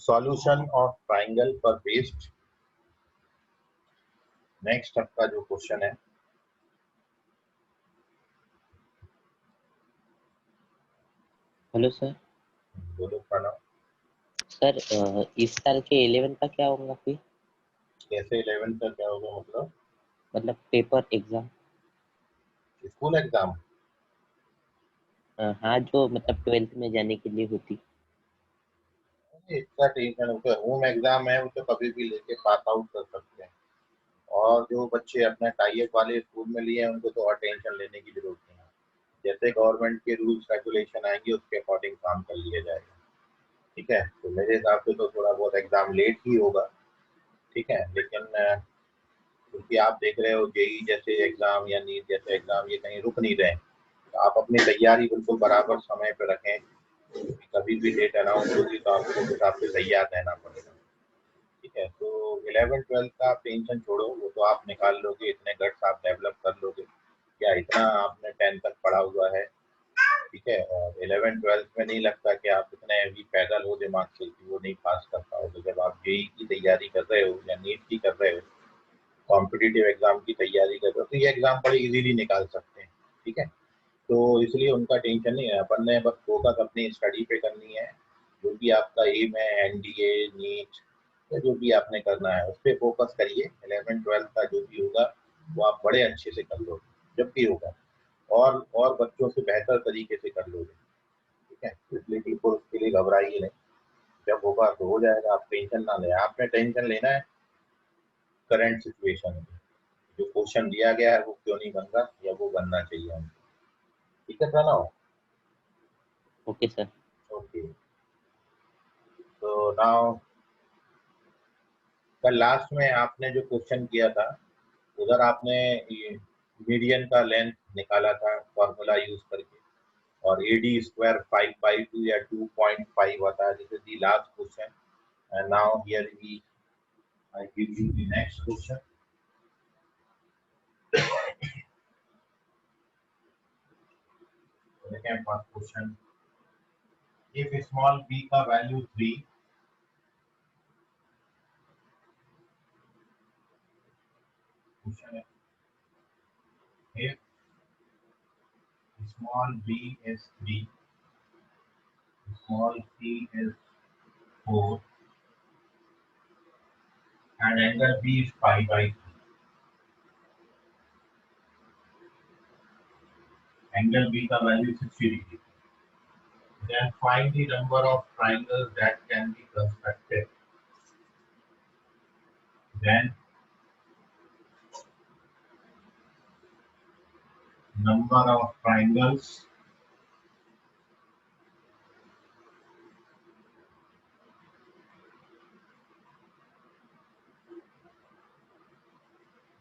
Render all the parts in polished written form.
Solution of triangle पर based. Next आपका जो क्वेश्चन है, हेलो सर। बोलो प्रणव। सर इस साल के 11 का क्या होगा फिर? कैसे 11th का क्या होगा मतलब पेपर एग्जाम। School exam? हाँ, जो मतलब 12th में जाने के लिए होती। इसका टेंशन होम एग्जाम है, वो तो कभी भी लेके पास आउट कर सकते हैं। और जो बच्चे अपने टाइप वाले स्कूल में लिए हैं उनको तो और टेंशन लेने की जरूरत नहीं है। जैसे गवर्नमेंट के रूल्स रेगुलेशन आएंगे उसके अकॉर्डिंग काम कर लिया जाएगा। ठीक है, तो मेरे हिसाब से तो थोड़ा बहुत एग्जाम लेट ही होगा। ठीक है, लेकिन क्योंकि आप देख रहे हो जेई जैसे एग्जाम या नीट जैसे एग्जाम ये कहीं रुक नहीं रहे, तो आप अपनी तैयारी बिल्कुल बराबर समय पे रखें। कभी भी डेट अनाउंस होगी तो आपको उस हिसाब से तैयार रहना पड़ेगा। ठीक है, तो 11th-12th का आप टेंशन छोड़ो, वो तो आप निकाल लोगे, इतने गट्स आप डेवलप कर लोगे। क्या इतना आपने 10th तक पढ़ा हुआ है। ठीक है, और 11th-12th में नहीं लगता कि आप इतने भी पैदल हो दिमाग से कि वो नहीं पास कर पाओगे। जब आप जेई की तैयारी कर रहे हो या नीट की कर रहे हो, कॉम्पिटिटिव एग्जाम की तैयारी कर रहे हो, तो ये एग्जाम बड़े इजीली निकाल सकते हैं। ठीक है, तो इसलिए उनका टेंशन नहीं है। अपन ने बस फोकस अपनी स्टडी पे करनी है। जो भी आपका एम है, एनडीए, नीट या जो भी आपने करना है उस पर फोकस करिए। 11th-12th का जो भी होगा वो आप बड़े अच्छे से कर लोगे जब भी होगा, और बच्चों से बेहतर तरीके से कर लोगे। ठीक है, इसलिए बिल्कुल उसके लिए घबराइए नहीं। जब होगा तो हो जाएगा, आप टेंशन ना लें। आपने टेंशन लेना है करंट सिचुएशन में, जो क्वेश्चन दिया गया है वो क्यों नहीं बन रहा या वो बनना चाहिए हमको। ठीक है प्रणव? Okay sir. ओके, तो नाउ कल लास्ट में आपने जो क्वेश्चन किया था उधर आपने मीडियन का लेंथ निकाला था फॉर्मूला यूज करके, और एडी स्क्वायर 5/2 या 2.5 आता है। This is the last question and now here we I give you the next question. Second first question, if small b का वैल्यू 3, क्वेश्चन है if small b is 3, small c is 4 and angle b is pi/3, angle b का value 60 degree, then find the number of triangles that can be constructed. Then number of triangles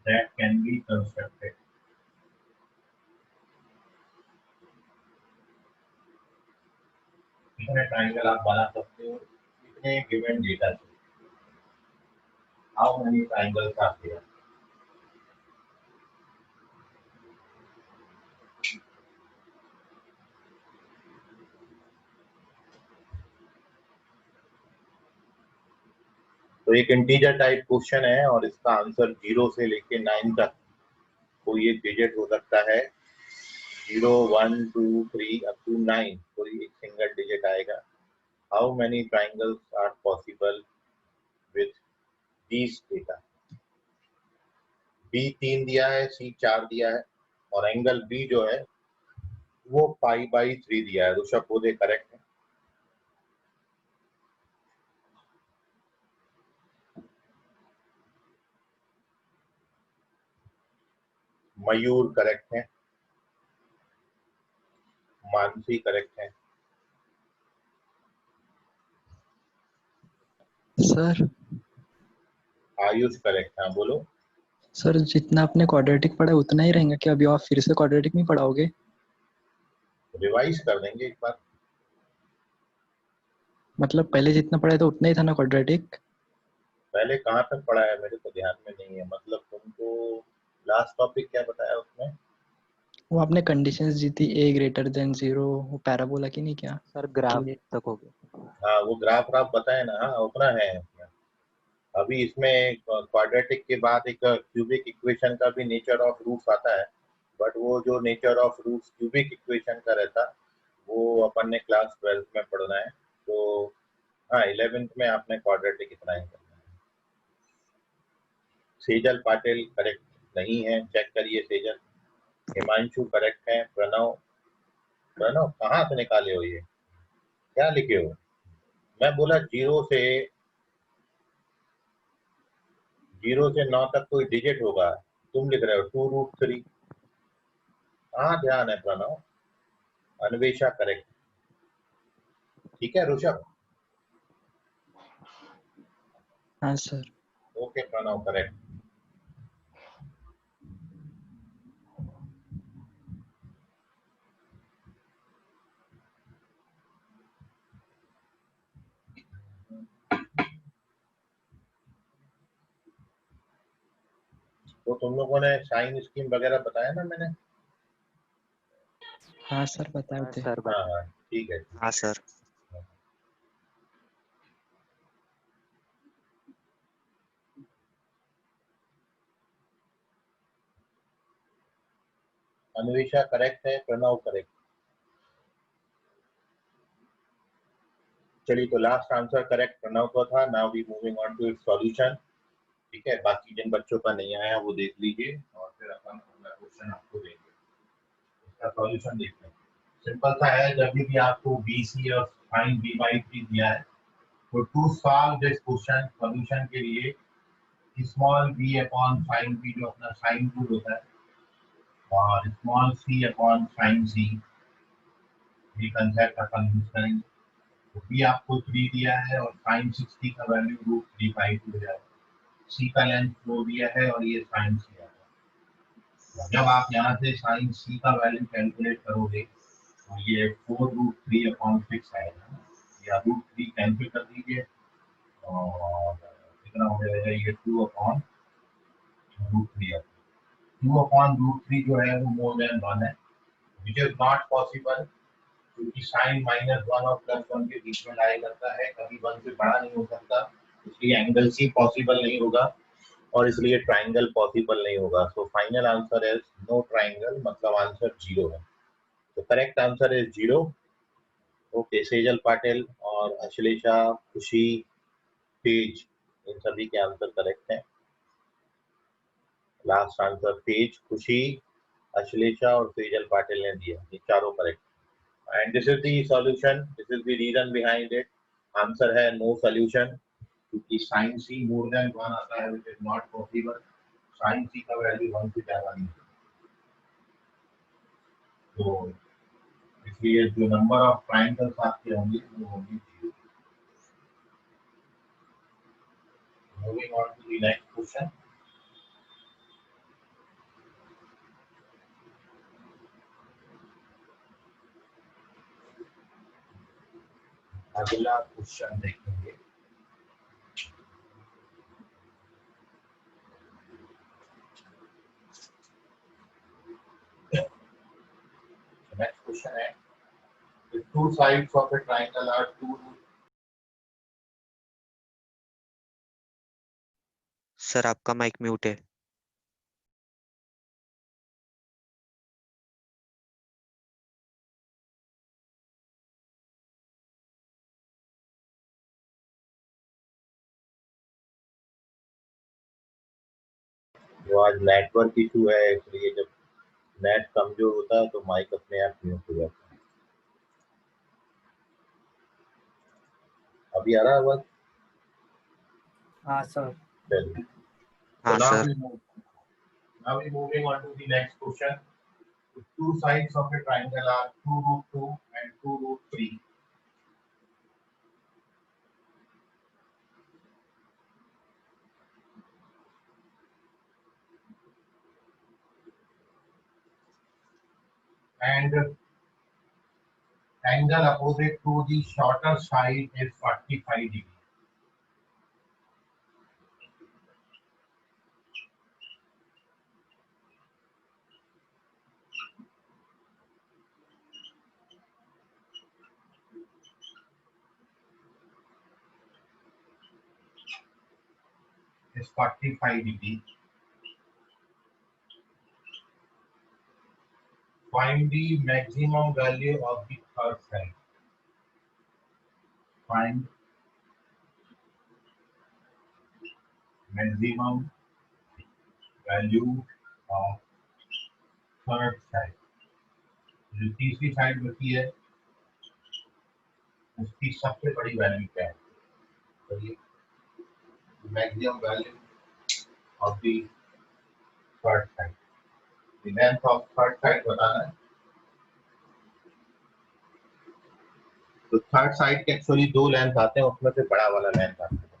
that can be constructed. कितने triangle आप बना सकते हो कितने given data से? How many triangles are there? तो एक इंटीजर टाइप क्वेश्चन है और इसका आंसर 0 से लेके 9 तक कोई एक डिजिट हो सकता है। 0, 1, 2, 3 अप टू 9 कोई एक सिंगल डिजिट आएगा। How many triangles are possible with these data? B 3 दिया है, सी 4 दिया है, और एंगल बी जो है वो pi/3 दिया है। ऋषभ बोधे करेक्ट है। मयूर करेक्ट है। मानसी करेक्ट है। सर आयुष करेक्ट है। बोलो। सर जितना आपने क्वाड्रेटिक पढ़ा है उतना ही रहेगा क्या? अभी आप फिर से क्वाड्रेटिक नहीं पढ़ाओगे? रिवाइज कर देंगे एक बार। मतलब पहले जितना पढ़ा था उतना ही था ना क्वाड्रेटिक? पहले कहाँ तक पढ़ा है मेरे तो ध्यान में नहीं है। मतलब तुमको लास्ट टॉपिक क्या बताया उसमें? वो आपने कंडीशंस दी थी ए ग्रेटर देन 0, वो पैराबोला की नहीं क्या? सर ग्राफ कि तक हो गया। हाँ वो ग्राफ ग्राफ बताए ना, हाँ उतना है इसमें। अभी इसमें क्वाड्रेटिक के बाद एक क्यूबिक इक्वेशन का भी नेचर ऑफ रूट्स आता है, बट वो जो nature of roots cubic equation का रहता वो अपन ने क्लास 12th में पढ़ना है। तो हाँ 11th में आपने क्वाड्रेटिक इतना ही करना है। सेजल पाटिल करेक्ट नहीं है, चेक करिए सेजल। हिमांशु करेक्ट है। प्रणव, प्रणव कहाँ से निकाले हो ये, क्या लिखे हो? मैं बोला 0 से 9 तक कोई डिजिट होगा, तुम लिख रहे हो 2√3। कहाँ ध्यान है प्रणव? अन्वेषा करेक्ट, ठीक है ऋषभ? हाँ सर। Okay Pranav correct. तो तुम लोगों ने साइन स्कीम वगैरह बताया ना मैंने? हाँ सर बताए हाँ थे। सर हाँ बता। हाँ ठीक है। हाँ सर। अन्वेषा करेक्ट है, प्रणव करेक्ट। चलिए तो लास्ट आंसर करेक्ट प्रणव का था। Now we moving on to its solution. ठीक है, बाकी जिन बच्चों का नहीं आया वो देख लीजिए और फिर अपन अगला क्वेश्चन आपको देंगे। इसका सॉल्यूशन देखते हैं। सिंपल सा है, जब भी आपको बी सी और साइन बी बाई थ्री दिया है तो to solve this question solution के लिए small b upon sine b जो अपना साइन रूल होता है और small c upon sine c, ये कंसेप्ट अपन यूज करेंगे। तो बी आपको 3 दिया है और साइन 60 का वैल्यू √352 हो जाएगा। सी का लेंथ 4 दिया है और ये साइन सी है। जब आप यहाँ से साइन सी का वैल्यू कैलकुलेट करोगे तो ये 4√3/6 आएगा, या √3 कैंसिल कर दीजिए और कितना हो जाएगा, ये 2/√3 है। 2/√3 जो है वो मोर देन 1 है, विच इज नॉट पॉसिबल, क्योंकि साइन -1 और +1 के बीच में लाई करता है, कभी 1 से बड़ा नहीं हो सकता, इसलिए एंगल सी पॉसिबल नहीं होगा और इसलिए ट्राइंगल पॉसिबल नहीं होगा। So final answer is no triangle, मतलब आंसर 0 है। तो correct answer is 0। Okay, Sejal Patil और अश्लेषा, खुशी, तेज, इन सभी के आंसर करेक्ट हैं। लास्ट आंसर तेज, खुशी, अश्लेषा और सेजल पाटिल ने दिया, ये चारों correct. And this is the solution, this is the reason behind it. Answer है नो सॉल्यूशन, क्योंकि साइन सी मोर देन 1 आता है, which is not possible. Sign सी का वैल्यू 1 से ज्यादा नहीं है, तो इसलिए जो नंबर ऑफ ट्राइंगल्स आपके होंगे वो होंगे 0। Moving on to the next question. अगला क्वेश्चन देखेंगे। नेक्स्ट क्वेश्चन है, the two sides of a triangle are 2 sir आपका माइक म्यूट है। जो आज नेटवर्क इशू है, इसलिए जब नेट कमजोर होता है तो माइक अपने आप म्यूट हो जाता है। अभी आ रहा है आवाज? हाँ सर। चलिए, हाँ so now sir. we moving on to the next question. The two sides of a triangle are 2√2 and 2√3. And angle opposite to the shorter side is 45 degree. is 45 degree. Find the maximum value of the third side. Find maximum value of third side. जो तीसरी side बची है उसकी सबसे बड़ी value क्या है? तो ये maximum value of the third side, the length of third side बताना है। तो थर्ड साइड के एक्चुअली दो लेंथ आते हैं, उसमें से बड़ा वाला लेंथ आता है।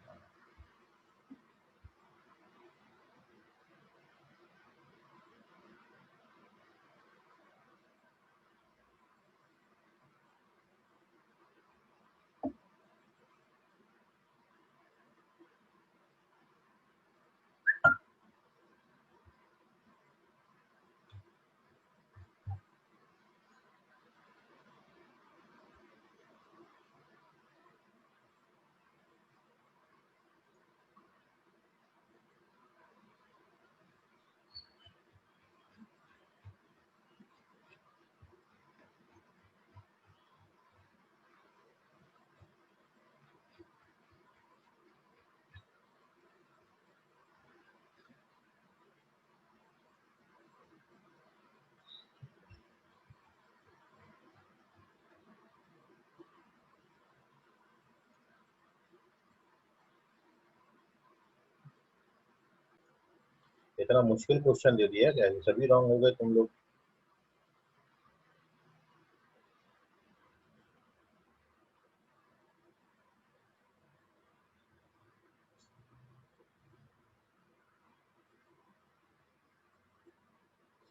इतना मुश्किल क्वेश्चन दे दिया क्या? सभी रॉन्ग हो गए तुम लोग।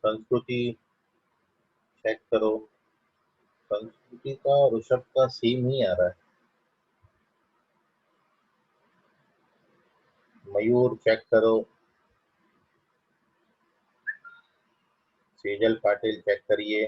संस्कृति चेक करो, संस्कृति का ऋषभ का सेम ही आ रहा है। मयूर चेक करो, सेजल पाटिल चेक करिए।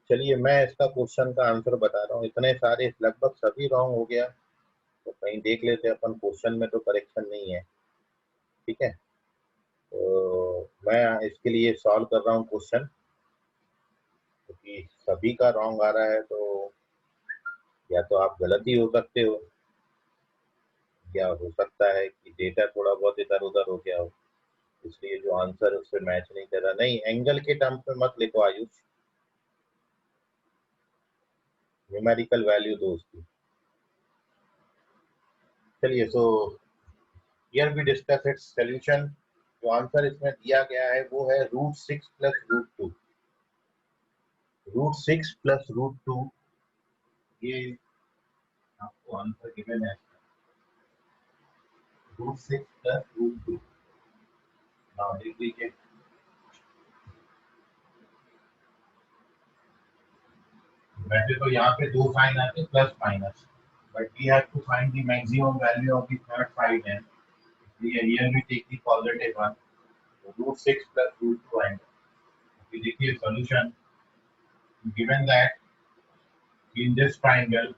चलिए मैं इसका क्वेश्चन का आंसर बता रहा हूँ। इतने सारे लगभग सभी रॉन्ग हो गया, तो कहीं देख लेते हैं अपन, क्वेश्चन में तो करेक्शन नहीं है। ठीक है, तो मैं इसके लिए सॉल्व कर रहा हूँ क्वेश्चन, क्योंकि सभी का रॉन्ग आ रहा है। तो या तो आप गलत ही हो सकते हो, या हो सकता है कि डेटा थोड़ा बहुत इधर उधर हो गया हो, इसलिए जो आंसर उससे मैच नहीं कर रहा। नहीं, एंगल के टर्म्स में मत लिखो आयुष, न्यूमेरिकल वैल्यू दो उसकी। चलिए, so here we discuss its solution. जो आंसर इसमें दिया गया है वो है √6 प्लस √2। √6 प्लस √2, ये आपको आंसर गिवन है। √6 प्लस √2। नाउ देख लीजिए, वैसे तो यहाँ पे दो साइन आते हैं plus minus, but we have to find the maximum value of the third side है, इसलिए here we take the positive one. तो √6 प्लस √2 आएंगे। देखिए solution, given that in this triangle,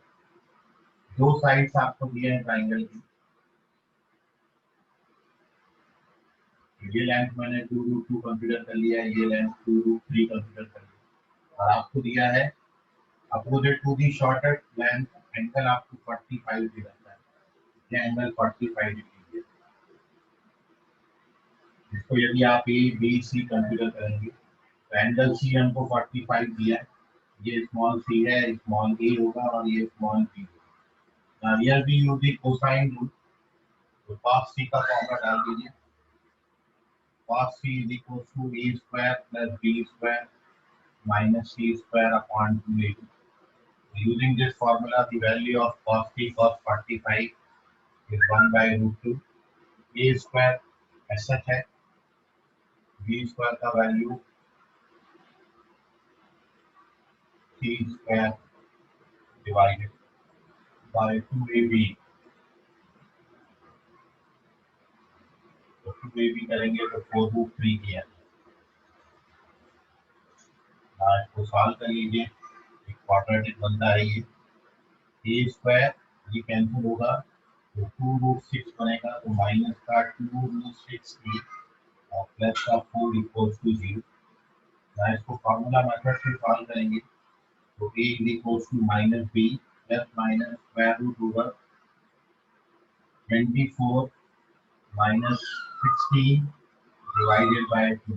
दो साइड्स आपको दिए हैं ट्राइंगल की, ये लेंथ मैंने 2√2 कंसीडर कर लिया है, ये लेंथ 2√3 कंसीडर कर लिया, और आपको दिया है opposite to the shorter length angle आपको 45 दिया जाता है। ये एंगल 45 डिग्री है। इसको यदि आप ए बी सी कंसीडर करेंगे तो एंगल सी हमको 45 दिया है, ये स्मॉल सी है, स्मॉल ए होगा और ये स्मॉल बी होगा। Here we use the cosine rule, तो cos c का फॉर्मूला डाल दीजिए। cos c is equals to a square plus b square minus c square upon 2a. Using this formula, the value of cos t cos 45 is 1 by √2। a square ऐसा है, b square का value c square divided by 2ab। तो 2ab करेंगे तो 4√3 किया। आज को solve कर लीजिए, एक क्वाड्रेटिक बनता है ये। a स्क्वायर ये कैंसिल होगा तो 2√6 बनेगा, तो माइनस का 2√6 और प्लस का 4 इक्वल्स टू 0। ना इसको फार्मूला मेथड से सॉल्व करेंगे तो a equals to minus b plus minus square root over 24 minus 16 divided by 2.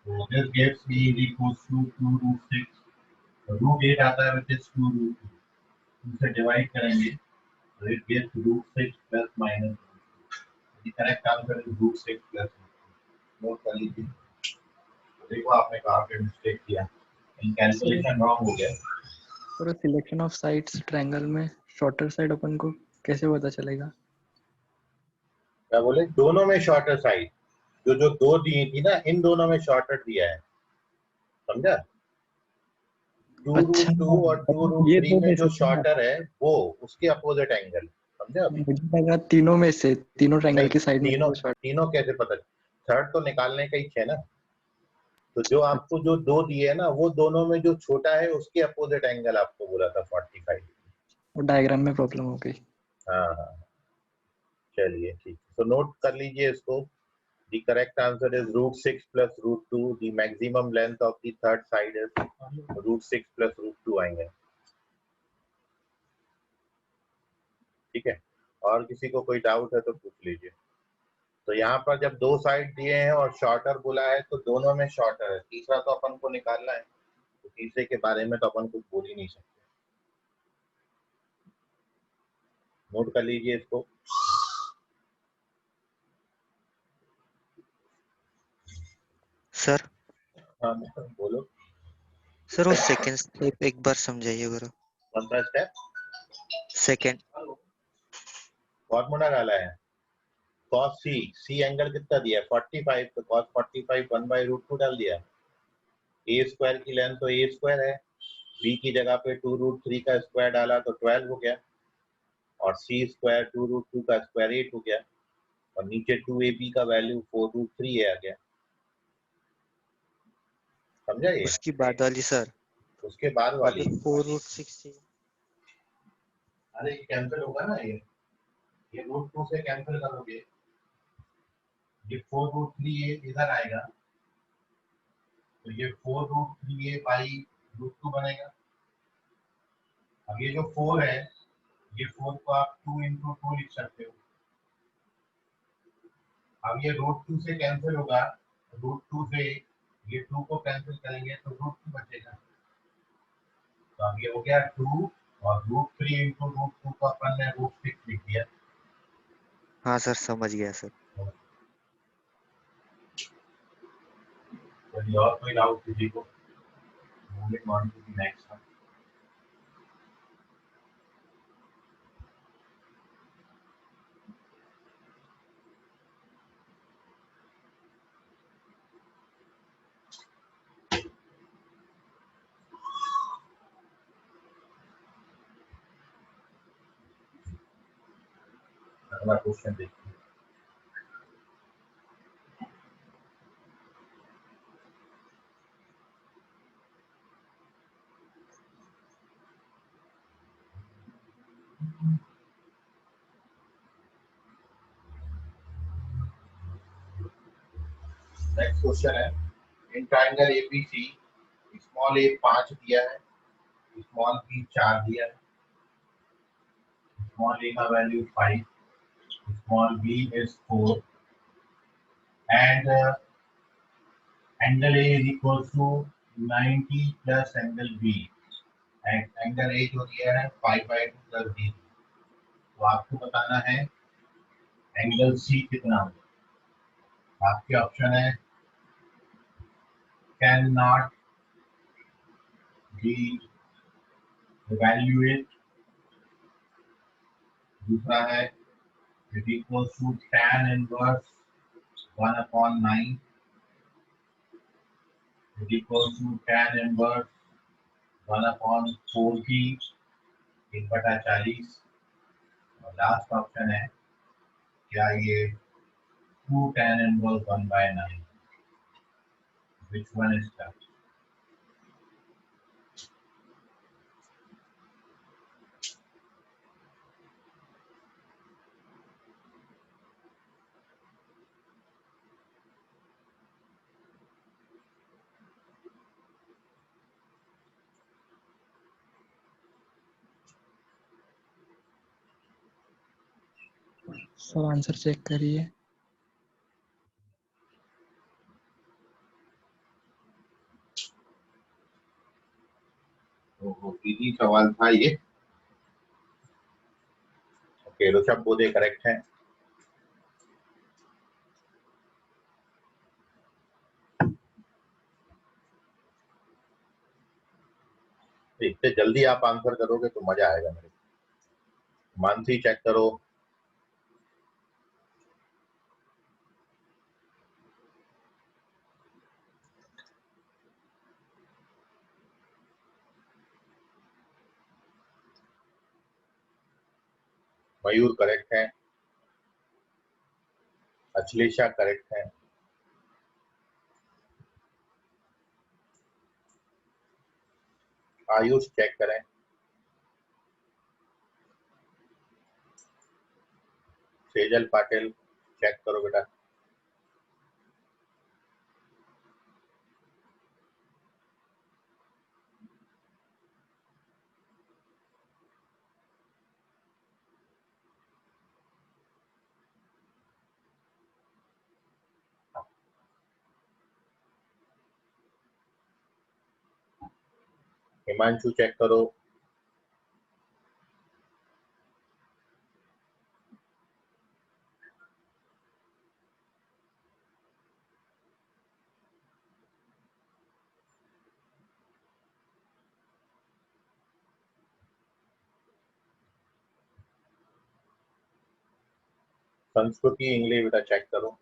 So this gives me is equals to 2√6. So root 8 आता है which is 2√2. इसे divide करेंगे तो it gives √6 plus minus √2. The correct answer is √6 plus √2. Note कर लीजिए। तो देखो आपने कहाँ पे मिस्टेक किया, इन कैलकुलेशन रॉन्ग हो गया। और सिलेक्शन ऑफ साइड्स ट्रायंगल में शॉर्टर साइड अपन को कैसे पता चलेगा? क्या बोले? दोनों में शॉर्टर साइड, जो दो दी थी ना, इन दोनों में शॉर्टर दिया है, समझा? 2√2 और 2√3 में जो शॉर्टर है वो उसके अपोजिट एंगल, समझा? मुझे लगा तीनों में से, तीनों ट्रायंगल की साइड में तीनों कैसे पता? थर्ड तो निकालने का ही है ना। तो जो आपको जो दो दिए है ना, वो दोनों में जो छोटा है उसके अपोजिट एंगल आपको बोला था 45। वो डायग्राम में प्रॉब्लम हो गई। हाँ, चलिए ठीक, तो नोट कर लीजिए इसको। The correct answer is √6 plus √2. The maximum length of the third side is √6 plus √2 आएंगे। ठीक है, और किसी को कोई डाउट है तो पूछ लीजिए। तो यहाँ पर जब दो साइड दिए हैं और शॉर्टर बोला है तो दोनों में शॉर्टर है, तीसरा तो अपन को निकालना है, तो तीसरे के बारे में तो अपन कुछ बोल ही नहीं सकते। नोट कर लीजिए इसको। सर हाँ बोलो सर वो सेकंड स्टेप एक बार समझाइए जरा। कौन सा स्टेप? सेकंड फॉर्मूला डाला है cos c एंगल कितना दिया है 45, तो cos 45 1/√2 डाल दिया। a स्क्वायर की लेंथ तो a स्क्वायर है, b की जगह पे 2√3 का स्क्वायर डाला तो 12 हो गया, और c स्क्वायर 2√2 का स्क्वायर 8 हो गया, और नीचे 2ab का वैल्यू 4√3 है आ गया, समझा? ये उसकी बाद वाली सर, उसके बाद वाली 4√6। अरे ये कैंसिल होगा ना, ये √2 से कैंसिल करोगे, ये 4√3 इधर आएगा, तो ये 4√3 बाई √2 बनेगा। अब ये जो 4 है, ये 4 को आप 2 into 2 लिख सकते हो। अब ये √2 से कैंसिल होगा, √2 से ये 2 को कैंसिल करेंगे तो √2 बचेगा। तो अब ये हो गया 2 और √3 into √2 को अपन ने √6 लिख दिया। हाँ सर समझ गया सर। चलिए, और कोई डाउट किसी को? Moving on to the next one. अगला क्वेश्चन देखिए। नेक्स्ट क्वेश्चन है, in triangle ABC small a 5 दिया है, स्मॉल b 4 दिया है, स्मॉल a का value 5, small b is 4 and angle a is equal to 90 plus angle b, and angle a जो दिया है 5/2 plus b। तो आपको बताना है एंगल c कितना होगा। आपके ऑप्शन है कैन नॉट बी इवैल्यूएट, दूसरा है it equals to tan inverse 1/9, it equals to tan inverse 1/4 1/40, और लास्ट ऑप्शन है क्या ये 2 tan inverse 1/9. Which one is that? Sir answer check करिए। इजी सवाल था ये। ओके, ऋषभ बोधे करेक्ट है। इतने जल्दी आप आंसर करोगे तो मजा आएगा मेरे को। मानसी चेक करो। मयूर करेक्ट है। अश्लेषा करेक्ट है। आयुष चेक करें। सेजल पाटिल चेक करो बेटा। हिमांशु चेक करो। संस्कृति इंग्लिश बेटा चेक करो।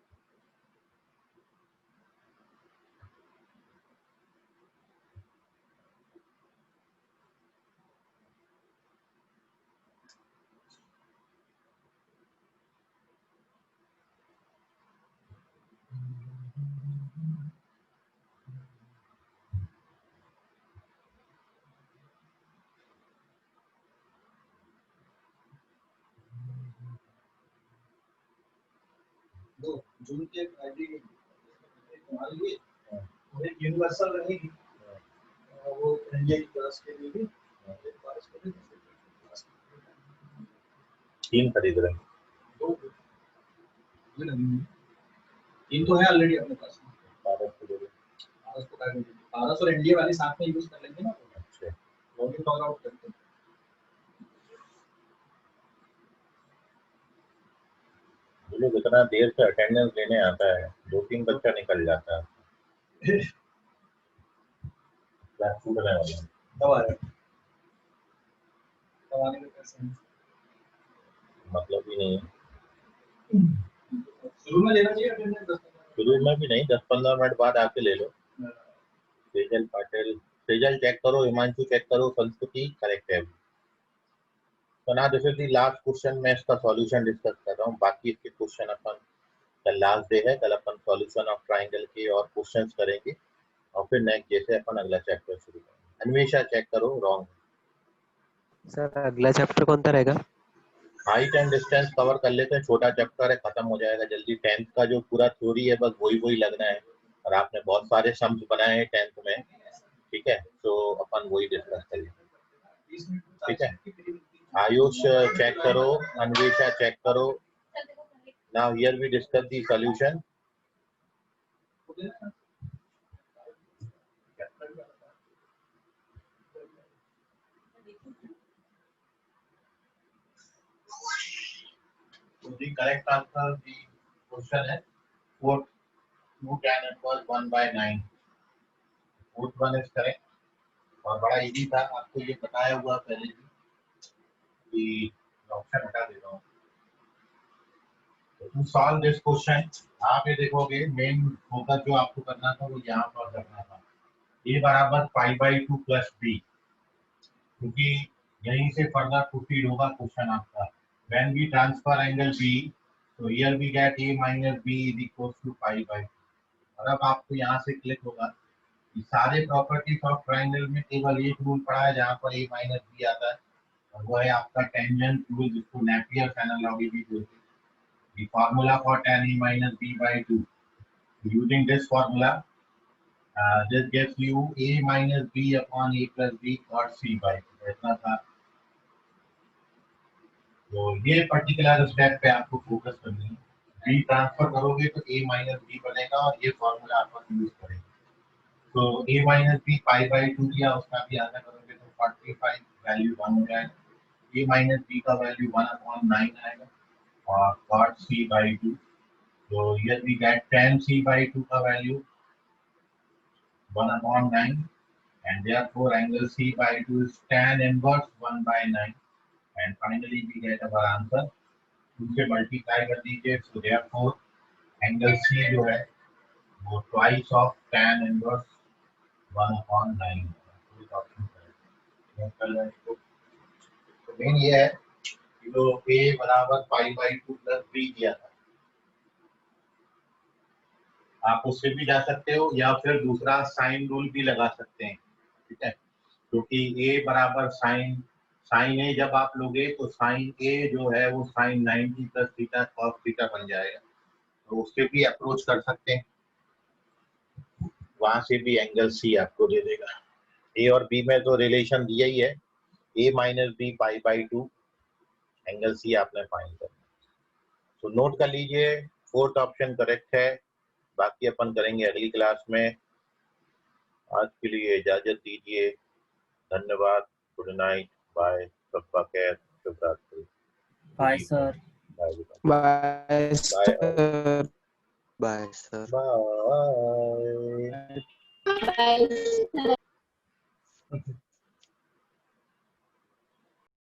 जून के आईडी तुम्हारे लिए और एक यूनिवर्सल रहेगी वो इंडिया की क्लास के लिए भी तीन खरीद रहे हैं। दो तीन तो है ऑलरेडी अपने पास। पारस और एनडीए वाले साथ में यूज कर लेंगे ना। अच्छा, लॉग इन लॉग आउट करते हैं। लोग इतना देर से अटेंडेंस लेने आता है, 2-3 बच्चा निकल जाता है। क्लास छूटने वाला है। दवाने में पैसे मतलब ही नहीं है। शुरू में लेना चाहिए अटेंडेंस। शुरू में भी नहीं, 10-15 मिनट बाद आके ले लो। सेजल पाटिल, सेजल चेक करो। हिमांशु चेक करो। संस्कृति करेक्ट है। तो ना this is the last question. मैं इसका सॉल्यूशन डिस्कस कर रहा हूँ। बाकी इसके क्वेश्चन अपन कल लास्ट डे है, कल अपन सॉल्यूशन ऑफ ट्राइंगल के और क्वेश्चंस करेंगे और फिर नेक्स्ट जैसे अपन अगला चैप्टर शुरू करेंगे। अन्वेषा चेक करो। रॉन्ग। सर अगला चैप्टर कौन सा रहेगा? हाइट एंड डिस्टेंस कवर कर लेते हैं। छोटा चैप्टर है, खत्म हो जाएगा जल्दी। 10th का जो पूरा थ्योरी है बस वही लगना है और आपने बहुत सारे सम्स बनाए हैं 10th में, ठीक है, तो अपन वही डिस्कस करेंगे, ठीक है। आयुष चेक करो। अन्वेषा चेक करो। Now here we discuss the solution. So the correct answer, the question है 2 tan inverse 1/9. Fourth one is correct और बड़ा इजी था, आपको ये बताया हुआ पहले कि ऑप्शन हटा देता हूँ। To solve this question, आप ये देखोगे मेन फोकस जो आपको करना था वो यहाँ पर करना था। a बराबर π/2 प्लस b, क्योंकि यहीं से फर्दर प्रोसीड होगा क्वेश्चन आपका। When we transfer angle b तो here we get a minus b is equals to pi by 2. और अब आपको यहाँ से क्लिक होगा कि सारे प्रॉपर्टीज ऑफ ट्राइंगल में केवल एक रूल पड़ा है जहाँ पर a माइनस बी आता है, और वो है आपका टेंजेंट रूल, जिसको नेपियर्स एनालॉजी भी बोलते हैं। The formula for tan a minus b by 2. Using this formula, this gives you a minus b upon a plus b cot c by 2. ऐसा था। तो ये पर्टिकुलर स्टेप पे आपको फोकस करनी है। b ट्रांसफर करोगे तो a माइनस b बनेगा और ये फॉर्मूला आप यूज करेंगे। तो a minus b pi by 2 दिया, उसका भी आंसर करोगे तो 45 वैल्यू 1 हो जाएगा। a माइनस b का वैल्यू 1/9 आएगा और cot c by 2। तो here we get tan c by 2 का value 1/9 and therefore angle c by 2 is tan inverse 1/9 and finally we get our answer। 2 से मल्टीप्लाई कर दीजिए, so therefore angle c जो है वो twice of tan inverse 1/9। तो main ये है कि जो a बराबर पाई बाई 2 प्लस b दिया था, आप उससे भी जा सकते हो या फिर दूसरा साइन रूल भी लगा सकते हैं, ठीक है। क्योंकि a बराबर साइन ए जब आप लोगे तो साइन a जो है वो sine 90 plus theta cos theta बन जाएगा, तो उससे भी अप्रोच कर सकते हैं, वहां से भी एंगल c आपको दे देगा। a और b में तो रिलेशन दिया ही है, a minus b pi by 2, angle c आपने फाइंड करना। तो नोट कर लीजिए, फोर्थ ऑप्शन करेक्ट है। बाकी अपन करेंगे अगली क्लास में। आज के लिए इजाजत दीजिए, धन्यवाद, गुड नाइट, बाय, सबका खैर, शुभ रात्रि। Bye sir. Bye bye sir. Bye sir. Bye.